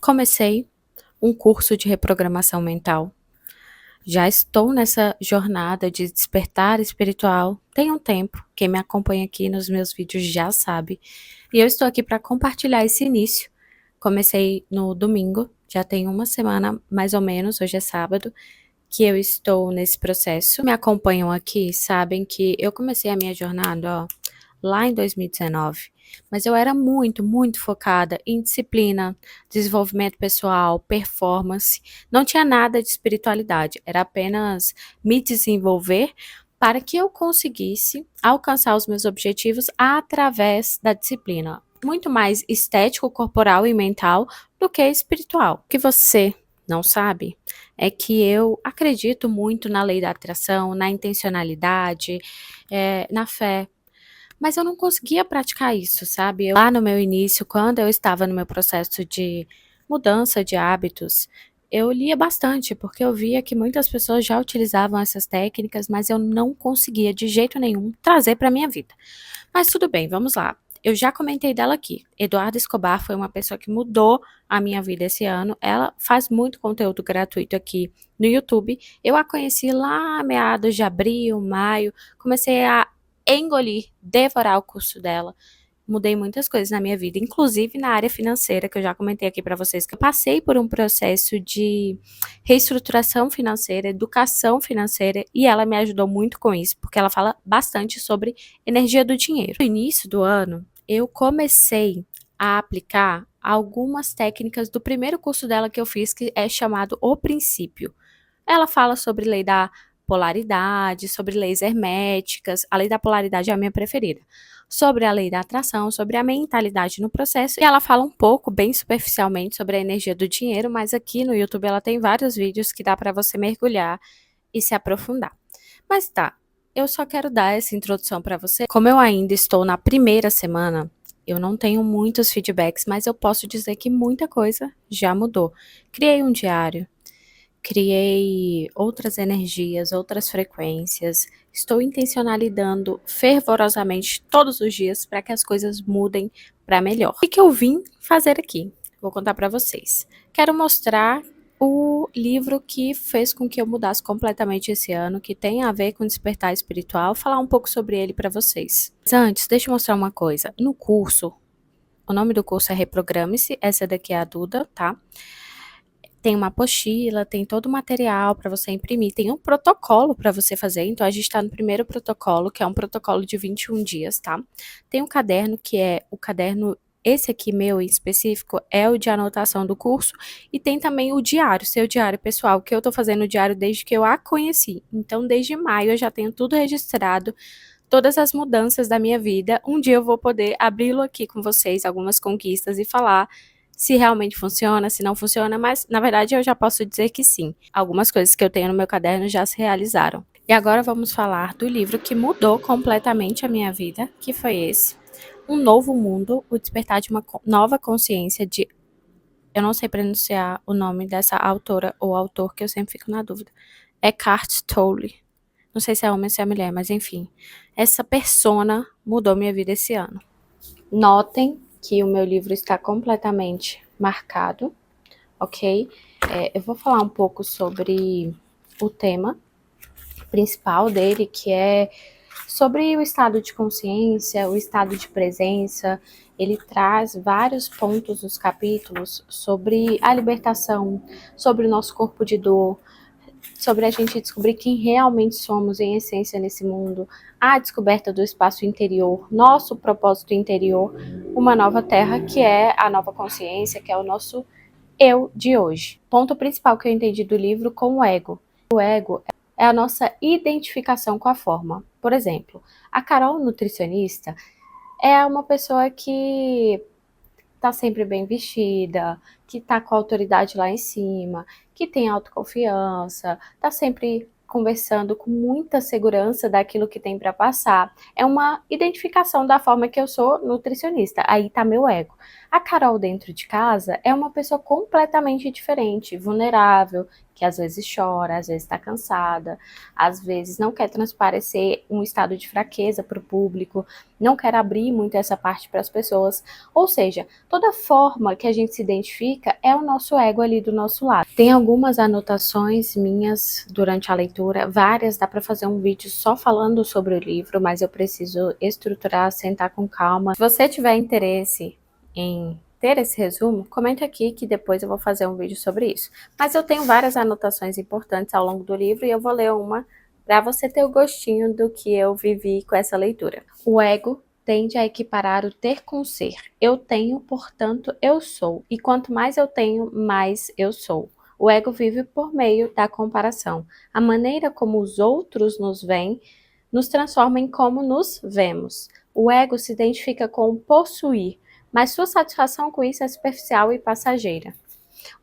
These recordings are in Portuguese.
Comecei um curso de reprogramação mental. Já estou nessa jornada de despertar espiritual tem um tempo. Quem me acompanha aqui nos meus vídeos já sabe. E eu estou aqui para compartilhar esse início. Comecei no domingo, já tem uma semana mais ou menos, hoje é sábado, que eu estou nesse processo. Me acompanham aqui, sabem que eu comecei a minha jornada, lá em 2019, mas eu era muito focada em disciplina, desenvolvimento pessoal, performance, não tinha nada de espiritualidade, era apenas me desenvolver para que eu conseguisse alcançar os meus objetivos através da disciplina. Muito mais estético, corporal e mental do que espiritual. O que você não sabe é que eu acredito muito na lei da atração, na intencionalidade, na fé. Mas eu não conseguia praticar isso, sabe? Lá no meu início, quando eu estava no meu processo de mudança de hábitos, eu lia bastante, porque eu via que muitas pessoas já utilizavam essas técnicas, mas eu não conseguia de jeito nenhum trazer para minha vida. Mas tudo bem, vamos lá. Eu já comentei dela aqui. Eduarda Escobar foi uma pessoa que mudou a minha vida esse ano. Ela faz muito conteúdo gratuito aqui no YouTube. Eu a conheci lá meados de abril, maio. Comecei a engolir, devorar o curso dela. Mudei muitas coisas na minha vida, inclusive na área financeira, que eu já comentei aqui para vocês, que eu passei por um processo de reestruturação financeira, educação financeira, e ela me ajudou muito com isso, porque ela fala bastante sobre energia do dinheiro. No início do ano, eu comecei a aplicar algumas técnicas do primeiro curso dela que eu fiz, que é chamado O Princípio. Ela fala sobre lei da polaridade, sobre leis herméticas. A lei da polaridade é a minha preferida. Sobre a lei da atração, sobre a mentalidade no processo. E ela fala um pouco, bem superficialmente, sobre a energia do dinheiro, mas aqui no YouTube ela tem vários vídeos que dá para você mergulhar e se aprofundar. Mas tá, eu só quero dar essa introdução para você. Como eu ainda estou na primeira semana, eu não tenho muitos feedbacks, mas eu posso dizer que muita coisa já mudou. Criei um diário. Criei outras energias, outras frequências. Estou intencionalizando fervorosamente todos os dias para que as coisas mudem para melhor. O que eu vim fazer aqui? Vou contar para vocês. Quero mostrar o livro que fez com que eu mudasse completamente esse ano, que tem a ver com despertar espiritual, falar um pouco sobre ele para vocês. Mas antes, deixa eu mostrar uma coisa. No curso, o nome do curso é Reprograme-se, essa daqui é a Duda, tá? Tem uma apostila, tem todo o material para você imprimir, tem um protocolo para você fazer, então a gente está no primeiro protocolo, que é um protocolo de 21 dias, tá? Tem um caderno, que é o caderno, esse aqui meu em específico, é o de anotação do curso, e tem também o diário, seu diário pessoal, que eu tô fazendo o diário desde que eu a conheci, então desde maio eu já tenho tudo registrado, todas as mudanças da minha vida. Um dia eu vou poder abri-lo aqui com vocês, algumas conquistas, e falar se realmente funciona, se não funciona, mas na verdade eu já posso dizer que sim. Algumas coisas que eu tenho no meu caderno já se realizaram. E agora vamos falar do livro que mudou completamente a minha vida, que foi esse. Um Novo Mundo, o despertar de uma nova consciência de... Eu não sei pronunciar o nome dessa autora ou autor, que eu sempre fico na dúvida. Eckhart Tolle. Não sei se é homem ou se é mulher, mas enfim. Essa persona mudou minha vida esse ano. Notem que o meu livro está completamente marcado, ok? Eu vou falar um pouco sobre o tema principal dele, que é sobre o estado de consciência, o estado de presença. Ele traz vários pontos nos capítulos sobre a libertação, sobre o nosso corpo de dor, sobre a gente descobrir quem realmente somos em essência nesse mundo, a descoberta do espaço interior, nosso propósito interior, uma nova terra, que é a nova consciência, que é o nosso eu de hoje. Ponto principal que eu entendi do livro com o ego. O ego é a nossa identificação com a forma. Por exemplo, a Carol, nutricionista, é uma pessoa que tá sempre bem vestida, que tá com a autoridade lá em cima, que tem autoconfiança, tá sempre conversando com muita segurança daquilo que tem para passar. É uma identificação da forma que eu sou nutricionista. Aí tá meu ego. A Carol dentro de casa é uma pessoa completamente diferente, vulnerável, que às vezes chora, às vezes está cansada, às vezes não quer transparecer um estado de fraqueza para o público, não quer abrir muito essa parte para as pessoas. Ou seja, toda forma que a gente se identifica é o nosso ego ali do nosso lado. Tem algumas anotações minhas durante a leitura, várias, dá para fazer um vídeo só falando sobre o livro, mas eu preciso estruturar, sentar com calma. Se você tiver interesse em ter esse resumo, comenta aqui que depois eu vou fazer um vídeo sobre isso. Mas eu tenho várias anotações importantes ao longo do livro e eu vou ler uma para você ter o gostinho do que eu vivi com essa leitura. O ego tende a equiparar o ter com o ser. Eu tenho, portanto, eu sou. E quanto mais eu tenho, mais eu sou. O ego vive por meio da comparação. A maneira como os outros nos veem nos transforma em como nos vemos. O ego se identifica com o possuir, mas sua satisfação com isso é superficial e passageira.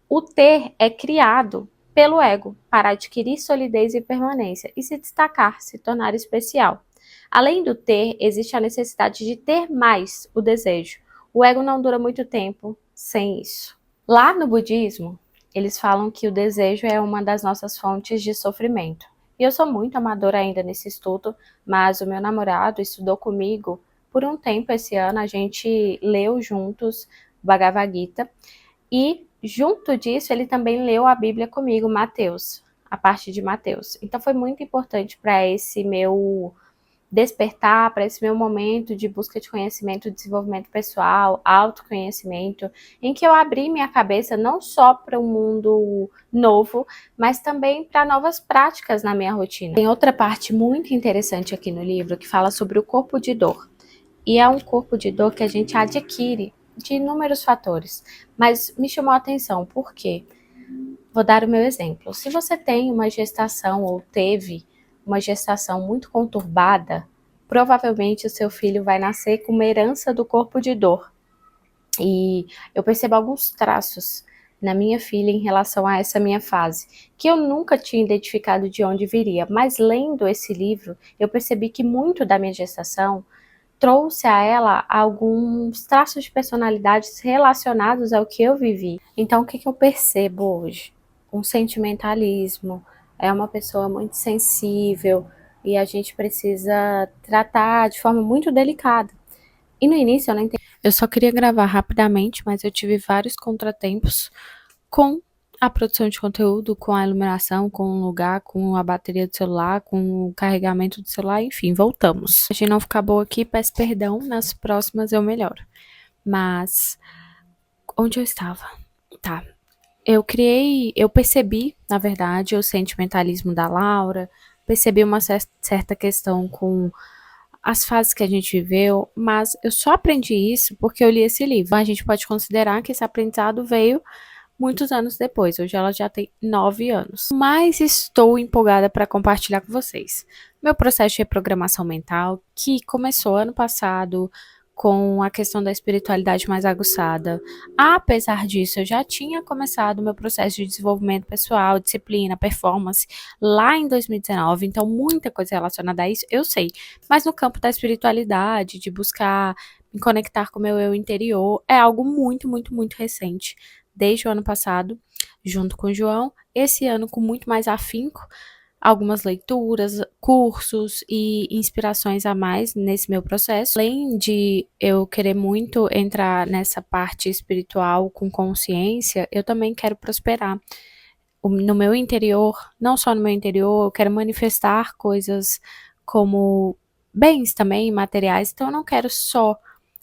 O ter é criado pelo ego para adquirir solidez e permanência e se destacar, se tornar especial. Além do ter, existe a necessidade de ter mais, o desejo. O ego não dura muito tempo sem isso. Lá no budismo, eles falam que o desejo é uma das nossas fontes de sofrimento. E eu sou muito amadora ainda nesse estudo, mas o meu namorado estudou comigo por um tempo esse ano, a gente leu juntos Bhagavad Gita e junto disso ele também leu a Bíblia comigo, Mateus, a parte de Mateus. Então foi muito importante para esse meu despertar, para esse meu momento de busca de conhecimento, desenvolvimento pessoal, autoconhecimento, em que eu abri minha cabeça não só para um mundo novo, mas também para novas práticas na minha rotina. Tem outra parte muito interessante aqui no livro que fala sobre o corpo de dor. E é um corpo de dor que a gente adquire de inúmeros fatores. Mas me chamou a atenção, por quê? Vou dar o meu exemplo. Se você tem uma gestação ou teve uma gestação muito conturbada, provavelmente o seu filho vai nascer com uma herança do corpo de dor. E eu percebo alguns traços na minha filha em relação a essa minha fase, que eu nunca tinha identificado de onde viria, mas lendo esse livro, eu percebi que muito da minha gestação trouxe a ela alguns traços de personalidades relacionados ao que eu vivi. Então, o que eu percebo hoje? Um sentimentalismo, é uma pessoa muito sensível e a gente precisa tratar de forma muito delicada. E no início eu não entendi. Eu só queria gravar rapidamente, mas eu tive vários contratempos com a produção de conteúdo, com a iluminação, com o lugar, com a bateria do celular, com o carregamento do celular, enfim, voltamos. Se a gente não ficar boa aqui, peço perdão, nas próximas eu melhoro. Mas, onde eu estava? Tá. Eu percebi, na verdade, o sentimentalismo da Laura, percebi uma certa questão com as fases que a gente viveu, mas eu só aprendi isso porque eu li esse livro. A gente pode considerar que esse aprendizado veio muitos anos depois. Hoje ela já tem 9 anos. Mas estou empolgada para compartilhar com vocês meu processo de reprogramação mental, que começou ano passado com a questão da espiritualidade mais aguçada. Apesar disso, eu já tinha começado meu processo de desenvolvimento pessoal, disciplina, performance lá em 2019, então muita coisa relacionada a isso eu sei. Mas no campo da espiritualidade, de buscar me conectar com o meu eu interior, é algo muito, muito, muito recente. Desde o ano passado, junto com o João, esse ano com muito mais afinco, algumas leituras, cursos e inspirações a mais nesse meu processo. Além de eu querer muito entrar nessa parte espiritual com consciência, eu também quero prosperar no meu interior, não só no meu interior, eu quero manifestar coisas como bens também, materiais, então eu não quero só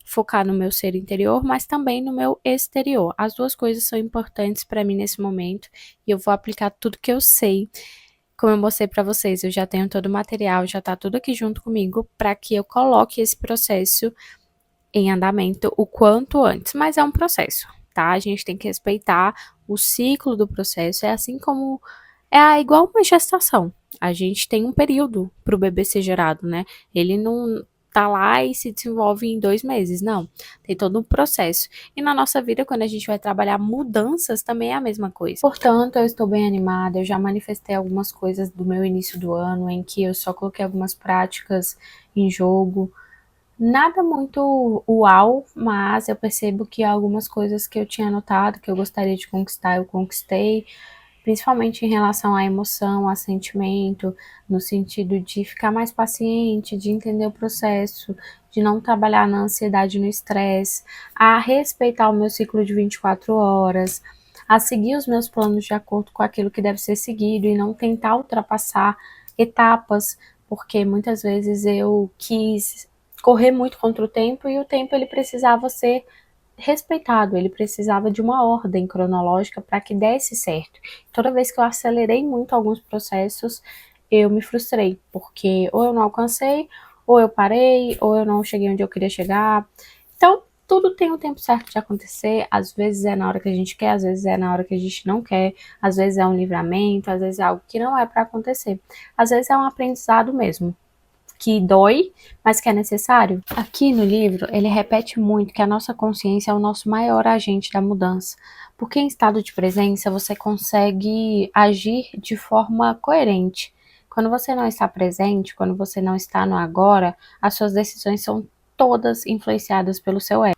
focar no meu ser interior, mas também no meu exterior. As duas coisas são importantes para mim nesse momento e eu vou aplicar tudo que eu sei. Como eu mostrei para vocês, eu já tenho todo o material, já tá tudo aqui junto comigo para que eu coloque esse processo em andamento o quanto antes, mas é um processo, tá? A gente tem que respeitar o ciclo do processo, é assim como igual uma gestação. A gente tem um período para o bebê ser gerado, né? Ele não tá lá e se desenvolve em 2 meses, não. Tem todo um processo. E na nossa vida, quando a gente vai trabalhar mudanças, também é a mesma coisa. Portanto, eu estou bem animada, eu já manifestei algumas coisas do meu início do ano, em que eu só coloquei algumas práticas em jogo, Nada muito uau, mas eu percebo que algumas coisas que eu tinha anotado, que eu gostaria de conquistar, eu conquistei, principalmente em relação à emoção, a sentimento, no sentido de ficar mais paciente, de entender o processo, de não trabalhar na ansiedade e no estresse, a respeitar o meu ciclo de 24 horas, a seguir os meus planos de acordo com aquilo que deve ser seguido e não tentar ultrapassar etapas, porque muitas vezes eu quis correr muito contra o tempo e o tempo ele precisava ser respeitado, ele precisava de uma ordem cronológica para que desse certo. Toda vez que eu acelerei muito alguns processos, eu me frustrei, porque ou eu não alcancei, ou eu parei, ou eu não cheguei onde eu queria chegar. Então, tudo tem o tempo certo de acontecer, às vezes é na hora que a gente quer, às vezes é na hora que a gente não quer, às vezes é um livramento, às vezes é algo que não é para acontecer, às vezes é um aprendizado mesmo que dói, mas que é necessário. Aqui no livro, ele repete muito que a nossa consciência é o nosso maior agente da mudança, porque em estado de presença você consegue agir de forma coerente. Quando você não está presente, quando você não está no agora, as suas decisões são todas influenciadas pelo seu ego.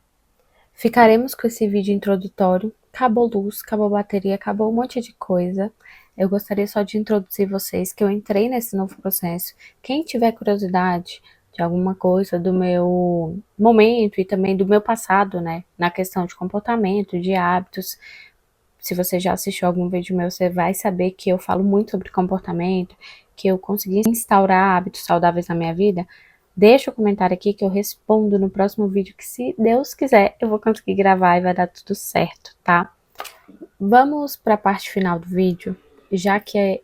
Ficaremos com esse vídeo introdutório. Acabou luz, acabou bateria, acabou um monte de coisa. Eu gostaria só de introduzir vocês que eu entrei nesse novo processo. Quem tiver curiosidade de alguma coisa do meu momento e também do meu passado, né, na questão de comportamento, de hábitos, se você já assistiu algum vídeo meu, você vai saber que eu falo muito sobre comportamento, que eu consegui instaurar hábitos saudáveis na minha vida. Deixa o comentário aqui que eu respondo no próximo vídeo, que se Deus quiser, eu vou conseguir gravar e vai dar tudo certo, tá? Vamos para a parte final do vídeo, já que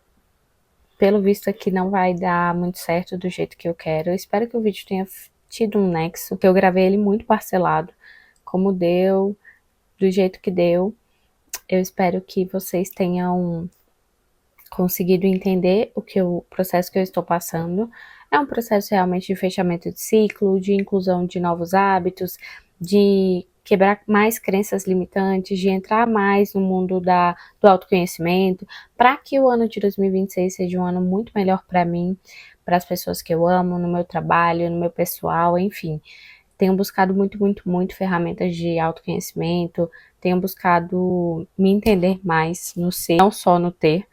pelo visto aqui não vai dar muito certo do jeito que eu quero. Eu espero que o vídeo tenha tido um nexo, que eu gravei ele muito parcelado, como deu, do jeito que deu. Eu espero que vocês tenham conseguido entender o processo que eu estou passando. É um processo realmente de fechamento de ciclo, de inclusão de novos hábitos, de quebrar mais crenças limitantes, de entrar mais no mundo do autoconhecimento, para que o ano de 2026 seja um ano muito melhor para mim, para as pessoas que eu amo, no meu trabalho, no meu pessoal, enfim. Tenho buscado muito, muito, muito ferramentas de autoconhecimento, tenho buscado me entender mais no ser, não só no ter.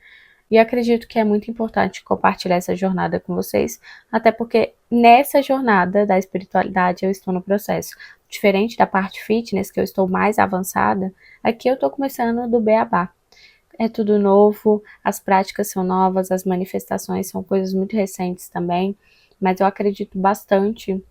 E acredito que é muito importante compartilhar essa jornada com vocês, até porque nessa jornada da espiritualidade eu estou no processo. Diferente da parte fitness, que eu estou mais avançada, aqui eu estou começando do beabá. É tudo novo, as práticas são novas, as manifestações são coisas muito recentes também, mas eu acredito bastante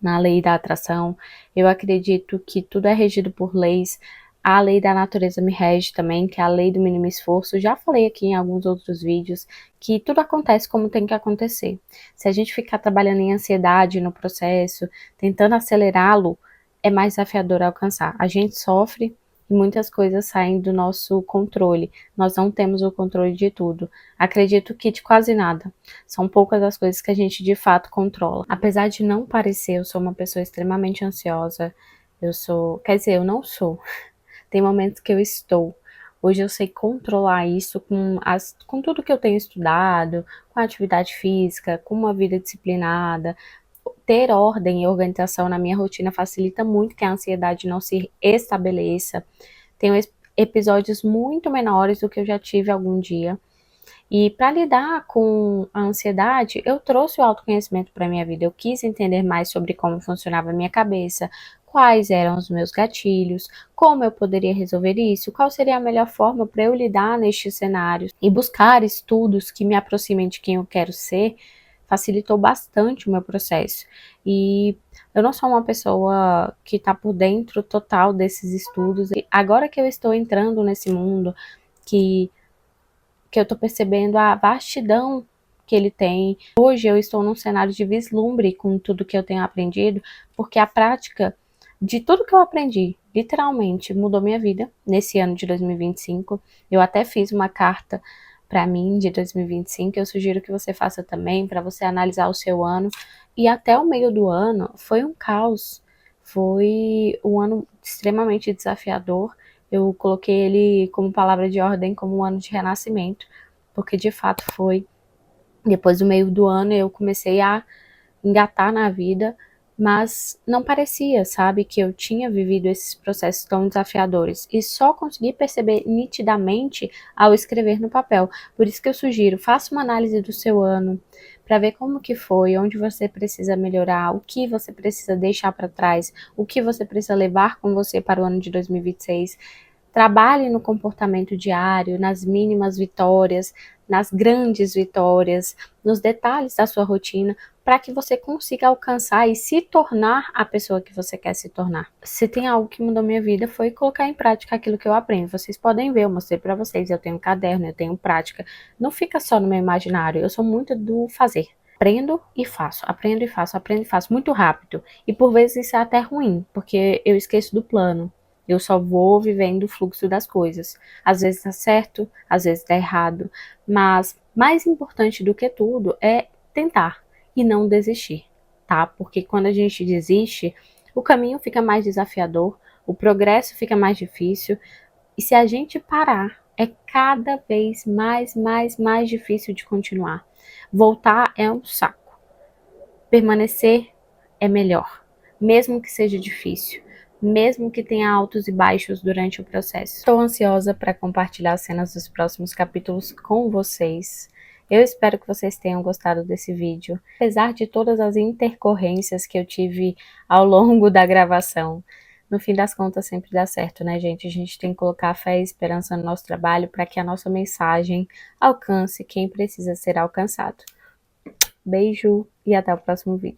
na lei da atração. Eu acredito que tudo é regido por leis. A lei da natureza me rege também, que é a lei do mínimo esforço. Já falei aqui em alguns outros vídeos que tudo acontece como tem que acontecer. Se a gente ficar trabalhando em ansiedade no processo, tentando acelerá-lo, é mais desafiador alcançar. A gente sofre e muitas coisas saem do nosso controle. Nós não temos o controle de tudo. Acredito que de quase nada. São poucas as coisas que a gente de fato controla. Apesar de não parecer, eu sou uma pessoa extremamente ansiosa. Quer dizer, eu não sou. Tem momentos que eu estou. Hoje eu sei controlar isso com tudo que eu tenho estudado, com a atividade física, com uma vida disciplinada. Ter ordem e organização na minha rotina facilita muito que a ansiedade não se estabeleça. Tenho episódios muito menores do que eu já tive algum dia. E para lidar com a ansiedade, eu trouxe o autoconhecimento para minha vida. Eu quis entender mais sobre como funcionava a minha cabeça, quais eram os meus gatilhos, como eu poderia resolver isso, qual seria a melhor forma para eu lidar nestes cenários. E buscar estudos que me aproximem de quem eu quero ser facilitou bastante o meu processo. E eu não sou uma pessoa que está por dentro total desses estudos. E agora que eu estou entrando nesse mundo, que eu tô percebendo a vastidão que ele tem. Hoje eu estou num cenário de vislumbre com tudo que eu tenho aprendido, porque a prática de tudo que eu aprendi, literalmente, mudou minha vida nesse ano de 2025. Eu até fiz uma carta para mim de 2025, eu sugiro que você faça também, para você analisar o seu ano. E até o meio do ano foi um caos. Foi um ano extremamente desafiador. Eu coloquei ele como palavra de ordem, como um ano de renascimento, porque de fato foi. Depois do meio do ano eu comecei a engatar na vida, mas não parecia, sabe, que eu tinha vivido esses processos tão desafiadores e só consegui perceber nitidamente ao escrever no papel. Por isso que eu sugiro, faça uma análise do seu ano para ver como que foi, onde você precisa melhorar, o que você precisa deixar para trás, o que você precisa levar com você para o ano de 2026. Trabalhe no comportamento diário, nas mínimas vitórias, nas grandes vitórias, nos detalhes da sua rotina, para que você consiga alcançar e se tornar a pessoa que você quer se tornar. Se tem algo que mudou minha vida foi colocar em prática aquilo que eu aprendo. Vocês podem ver, eu mostrei para vocês, eu tenho um caderno, eu tenho prática. Não fica só no meu imaginário, eu sou muito do fazer. Aprendo e faço, aprendo e faço, aprendo e faço muito rápido. E por vezes isso é até ruim, porque eu esqueço do plano. Eu só vou vivendo o fluxo das coisas. Às vezes dá certo, às vezes dá errado, mas mais importante do que tudo é tentar e não desistir, tá? Porque quando a gente desiste, o caminho fica mais desafiador, o progresso fica mais difícil, e se a gente parar, é cada vez mais difícil de continuar. Voltar é um saco. Permanecer é melhor, mesmo que seja difícil, mesmo que tenha altos e baixos durante o processo. Estou ansiosa para compartilhar as cenas dos próximos capítulos com vocês. Eu espero que vocês tenham gostado desse vídeo, apesar de todas as intercorrências que eu tive ao longo da gravação. No fim das contas sempre dá certo, né, gente? A gente tem que colocar fé e esperança no nosso trabalho para que a nossa mensagem alcance quem precisa ser alcançado. Beijo e até o próximo vídeo.